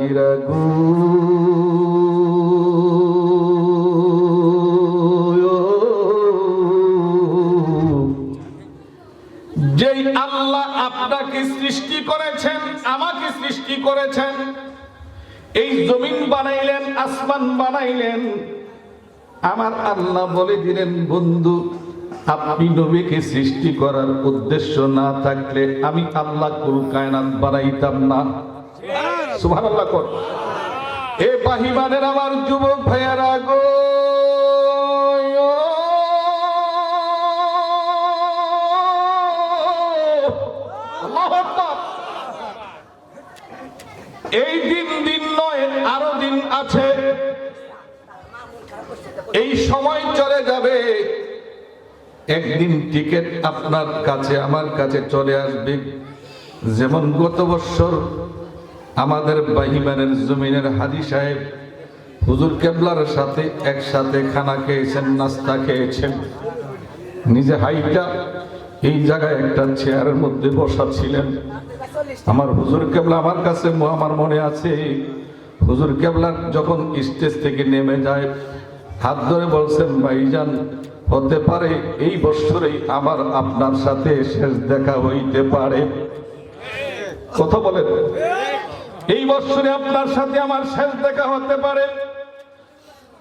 ভাইরা গো, যেই আল্লাহ আপনাকে সৃষ্টি করেছেন, আমাকে সৃষ্টি করেছেন, এই জমিন বানাইলেন, আসমান বানাইলেন, আমার আল্লাহ বলে দিলেন, বন্ধু আপনি নবীকে সৃষ্টি করার উদ্দেশ্য না থাকলে আমি আল্লাহ কুল কায়নাত বানাইতাম না। সুবহানাল্লাহ কর। এ বাহিমানের আমার যুবক ভাইয়ারা গো, এই দিন নয়, আরো দিন আছে, এই সময় চলে যাবে, একদিন টিকিট আপনার কাছে আমার কাছে চলে আসবে। যেমন গত বছর আমাদের বাহিমানের জমিনের হাজী সাহেব হুজুর কেবলার সাথে একসাথে খানা খেয়েছেন, নাস্তা খেয়েছেন, নিজে হাইটা এই জায়গায় একটা চেয়ারের মধ্যে বসা ছিলেন। আমার হুজুর কেবলা আমার কাছে আমার মনে আছে, হুজুর কেবলা যখন স্টেজ থেকে নেমে যায় হাত ধরে বলছেন, ভাইজান হতে পারে এই বছরেই আমার আপনার সাথে শেষ দেখা হইতে পারে। কথা বলেন, এই বছরে আপনার সাথে আমার শেষ দেখা হতে পারে।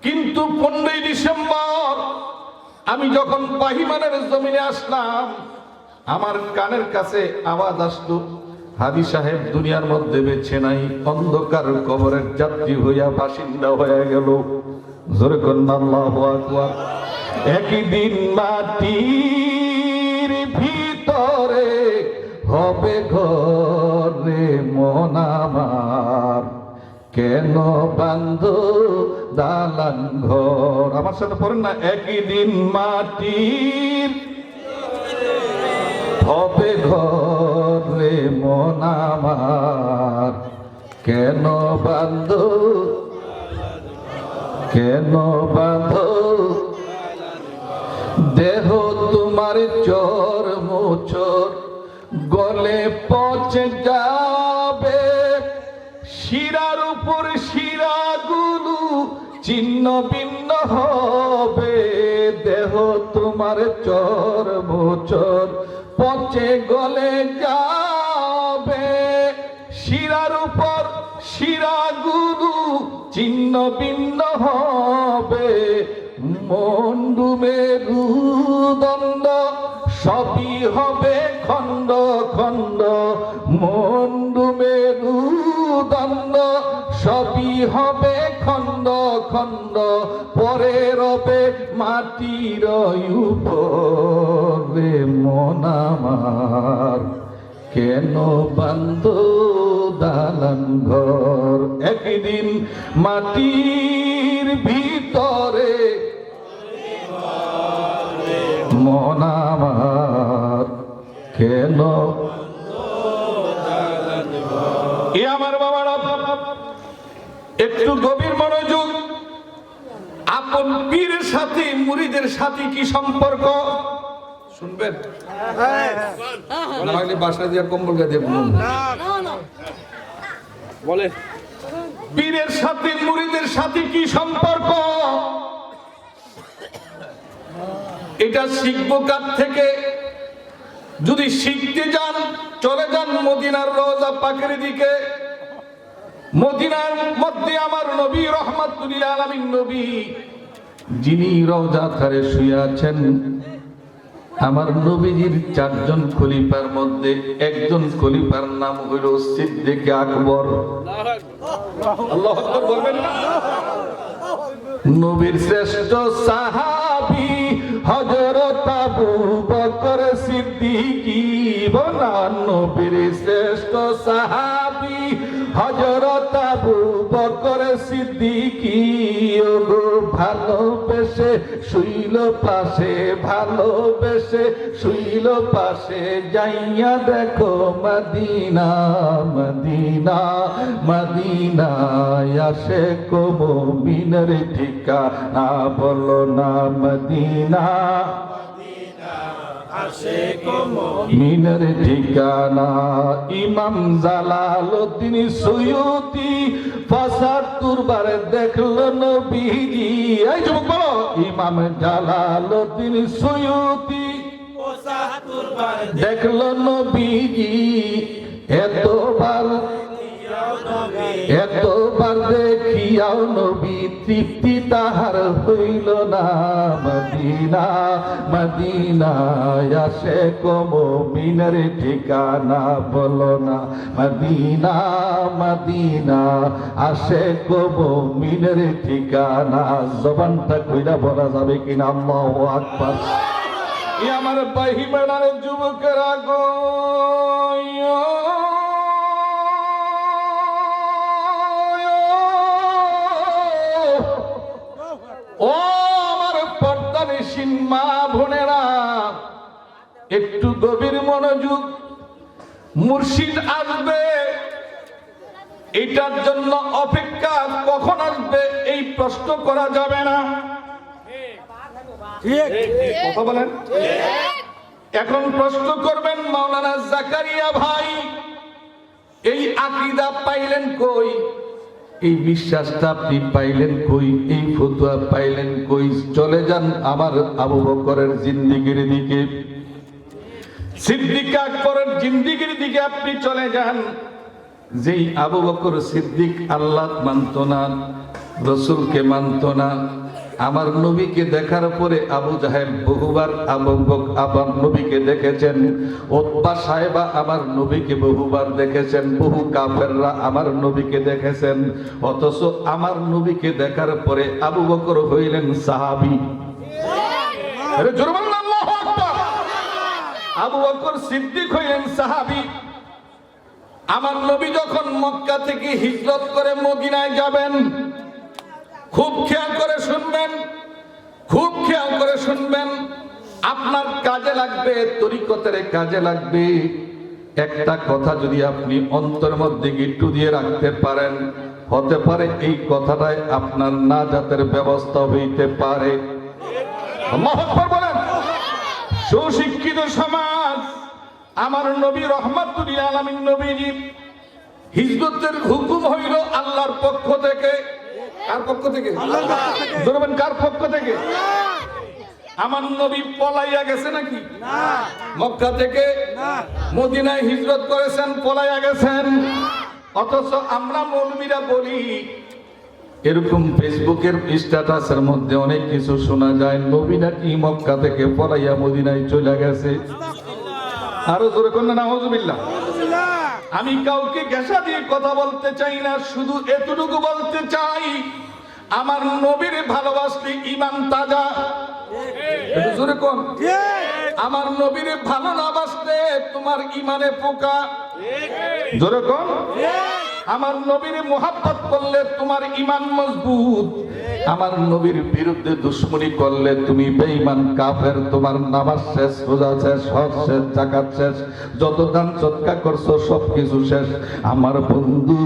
কিন্তু 15 ডিসেম্বর আমি যখন বাহিমানের জমিনে আসলাম, আমার কানের কাছে আওয়াজ আসলো, হাজী সাহেব দুনিয়ার মধ্যে বেঁচে নাই, অন্ধকার কবরের যাত্রী হইয়া বাসিন্দা হয়ে গেল। জোরে কন্না আল্লাহু আকবার। একই দিন মাটির ভিতরে হবে ঘরে মন আমার, কেন বান্ধ দালান ঘর। আমার সাথে পড়েন না, একই দিন মাটির হবে ঘরে মন আমার, কেন বান্ধ, কেন বান্ধ দেহ তোমার চর মোচর, গলে পচে যাবে, শিরার উপর শিরাগুলো ছিন্ন ভিন্ন হবে। দেহ তোমার চর মোচর পচে গলে যাবে, শিরার উপর শিরাগুলো ছিন্ন ভিন্ন হবে। মন্ডু মেরুদণ্ড সবই হবে খণ্ড খণ্ড, মন্ডু মেরুদণ্ড সবই হবে খণ্ড খণ্ড, পরে রবে মাটির উপরে মন আমার, কেন বান্ধ দালান ঘর। একদিন মাটির ভিতরে মন আমার, কেন। এ আমার বাবারা একটু গভীর মনোযোগ। আপন পীরের সাথে মুরিদের সাথে কি সম্পর্ক শুনবেন? বাসা দিয়ে কম্বল গায়ে বলে, পীরের সাথে মুরিদের সাথে কি সম্পর্ক, এটা শিখবো কার থেকে? যদি শিখতে যান চলে যান মদিনার রওজা পাকের দিকে। মদিনার মধ্যে আমার নবী রহমাতুল লিল আলামিন নবী, যিনি রওজা ধারে শুয়ে আছেন, আমার নবীজির 4 জন খলিফার মধ্যে একজন খলিফার নাম হইল সিদ্দিক আকবর। আল্লাহু আকবার বলবেন না? নবীর শ্রেষ্ঠ সাহাবী হযরত আবু বকর সিদ্দিকী, বলা নবীর শ্রেষ্ঠ সাহাবী হযরত আবু বকর সিদ্দিকী। ওগো ভালোবেসে শুইল পাশে, ভালোবেসে শুইল পাশে, যাইয়া দেখো মদিনা মদিনা মদিনায় আসে কো মুমিনের ঠিকানা, বলো না মদিনা মিনের ঠিকানা। ইমাম জালালউদ্দিন সুয়ুতি দুর্বারে দেখলো নবীজি। এই যুবক বলো, ইমাম জালালউদ্দিন সুয়ুতি দেখলো নবীজি এতবার দেখিয়াও নবী তৃপ্তি তাহার হইল না। মদিনা মদিনায় আসে মুমিনের ঠিকানা বলো না। মদিনা মদিনা আসে মুমিনের ঠিকানা। জবানটা কইরা বলা যাবে কিনা? আল্লাহু আকবার। আমার বাহি মেলার যুবকেরা গো, ও আমার পর্দানিসীন মা বোনেরা, একটু গভীর মনোযোগ। মুর্শিদ আসবে, এটার জন্য অপেক্ষা কখন আসবে এই প্রশ্ন করা যাবে না। কথা বলেন। এখন প্রশ্ন করবেন মাওলানা জাকারিয়া ভাই, এই আকীদা পাইলেন কই? এই বিশ্বাসটা আপনি পাইলেন কই? এই ফতোয়া পাইলেন কই? চলে যান আমার আবু বকরের জিন্দেগির দিকে, সিদ্দিক আকবরের জিন্দেগির দিকে আপনি চলে যান। যেই আবু বকর সিদ্দিক আল্লাহ মানত না, রসুলকে মানত না, আমার নবীকে দেখার পরে আবু জাহেল বহুবার আবার নবীকে দেখেছেন, উতবা সাহেবা আমার নবীকে বহুবার দেখেছেন, বহু কাফেররা আমার নবীকে দেখেছেন, অথচ আমার নবীকে দেখার পরে আবু বকর হইলেন সাহাবী। আল্লাহু আকবার। আবু বকর সিদ্দিক হইলেন সাহাবী। আমার নবী যখন মক্কা থেকে হিজরত করে মদিনায় যাবেন, খুব খেয়াল করে শুনবেন, খুব খেয়াল করে শুনবেন। আপনার কাজে লাগবে, তরিকতের কাজে লাগবে। একটা কথা যদি আপনি অন্তরের মধ্যে গিট্টু দিয়ে রাখতে পারেন, হতে পারে এই কথাটাই আপনার নাজাতের ব্যবস্থা হইতে পারে। আল্লাহু আকবার বলেন। সুশিক্ষিত সমাজ, আমার নবী রহমাতুল আলামিন নবীজি হিজরতের হুকুম হইল আল্লাহর পক্ষ থেকে। কার পক্ষ থেকে? ধরবেন কার পক্ষ থেকে? আমার নবী পলাইয়া গেছে নাকি? মক্কা থেকে মদিনায় হিজরত করেছেন, পলাইয়া গেছেন। অথচ আমরা মৌলবীরা বলি, এরকম ফেসবুকের স্ট্যাটাসের মধ্যে অনেক কিছু শোনা যায়, নবী নাকি মক্কা থেকে পলাইয়া মদিনায় চলে গেছে। আরো জোরে কোন নাউজুবিল্লাহ। আমি কাউকে ঘেঁষা দিয়ে কথা বলতে চাই না, শুধু এতটুকু বলতে চাই, আমার নবীর ভালোবাসলে ঈমান তাজা। একটু জোরে কোন। আমার নবীর ভালো না বাসলে তোমার ঈমানে পোকা। জোরে কোন। আমার নবীর মুহাব্বত করলে তোমার ঈমান মজবুত। আমার নবীর বিরুদ্ধে দুশমনি করলে তুমি বেঈমান কাফের, তোমার নামাজ শেষ, রোজা শেষ, হজ শেষ, যাকাত শেষ, যত দান সদকা করছো সবকিছু শেষ। আমার বন্ধু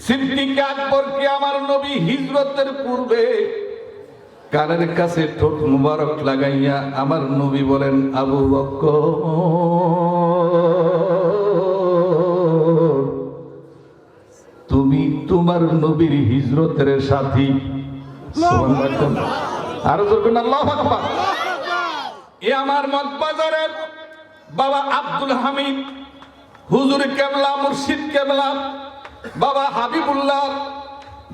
সিদ্দিক আকবরকে আমার নবী হিজরতের পূর্বে কানের কাছে ঠোঁট মুবারক লাগাইয়া আমার নবী বলেন, আবু বকর তুমি তোমার নবীর হিজরতের সাথী। আরো জোরে আল্লাহু আকবার। এ আমার মগবাজারের বাবা আব্দুল হামিদ হুজুর কেবলা, মুর্শিদ কেবলা, বাবা হাবিবুল্লাহ,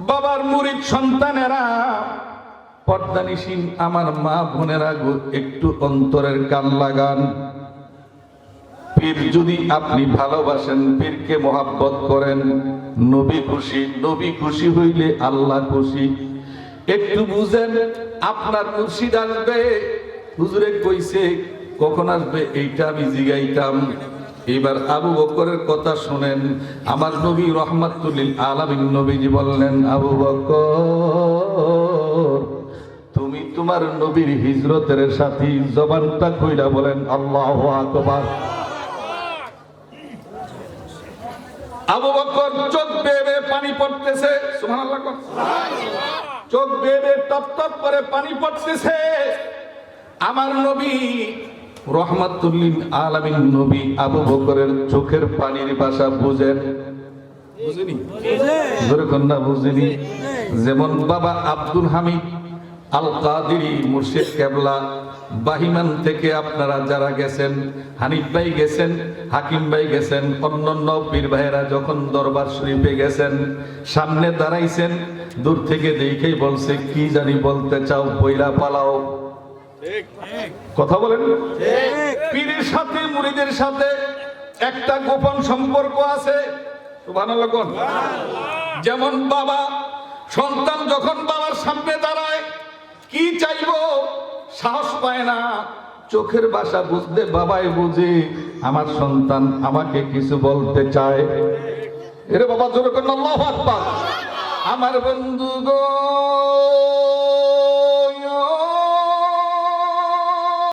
বাবার মুরিদ সন্তানেরা, পর্দানিসীন আমার মা বোনেরা, একটু অন্তরের কান লাগান। পীর যদি আপনি ভালোবাসেন, পীরকে মহাব্বত করেন, নবী খুশি, নবী খুশি হইলে আল্লাহ খুশি। একটু বুঝেন, আপনার মুর্শিদ আসবে, হুজুরে কইছে কখন আসবে এইটা আমি জিগাইতাম। এবার আবু বকরের কথা শুনেন। আমার নবী রহমাতুল আলামিন নবীজি বললেন, আবু বকর তুমি তোমার নবীর হিজরতের সাথী। জবানটা কইরা বলেন আল্লাহু আকবার। আবু বকর চোখ বেয়ে পানি পড়তেছে, সুবহানাল্লাহ, চোখ বেয়ে টপ টপ করে পানি পড়তেছে। আমার নবী রহমাতুল্লিল আলামিন নবী আবু বকরের চোখের পানির ভাষা বুঝেন? বুঝিনি? যেরকম না বুঝিনি। যেমন বাবা আব্দুল হামিদ আল কাদিরি মুর্শিদ কেবলা বাহিমান থেকে আপনারা যারা গেছেন, হানিফ ভাই গেছেন, হাকিম ভাই গেছেন, অন্যান্য পীর ভাইয়েরা যখন দরবার শরীফে গেছেন, সামনে দাঁড়াইছেন, দূর থেকে দেখেই বলছে কি জানি বলতে চাও, বইলা পালাও। কথা বলেন। পীরের সাথে মুরিদের সাথে একটা গোপন সম্পর্ক আছে। সুবহানাল্লাহ কোন? যেমন বাবা সন্তান যখন বাবার সামনে দাঁড়ায় কি চাইবো সাহস পায় না, চোখের ভাষা বুঝতে বাবাই বুঝে আমার সন্তান আমাকে কিছু বলতে চায়। এরে বাবা জোরে করেন আল্লাহু আকবার। আমার বন্ধু গো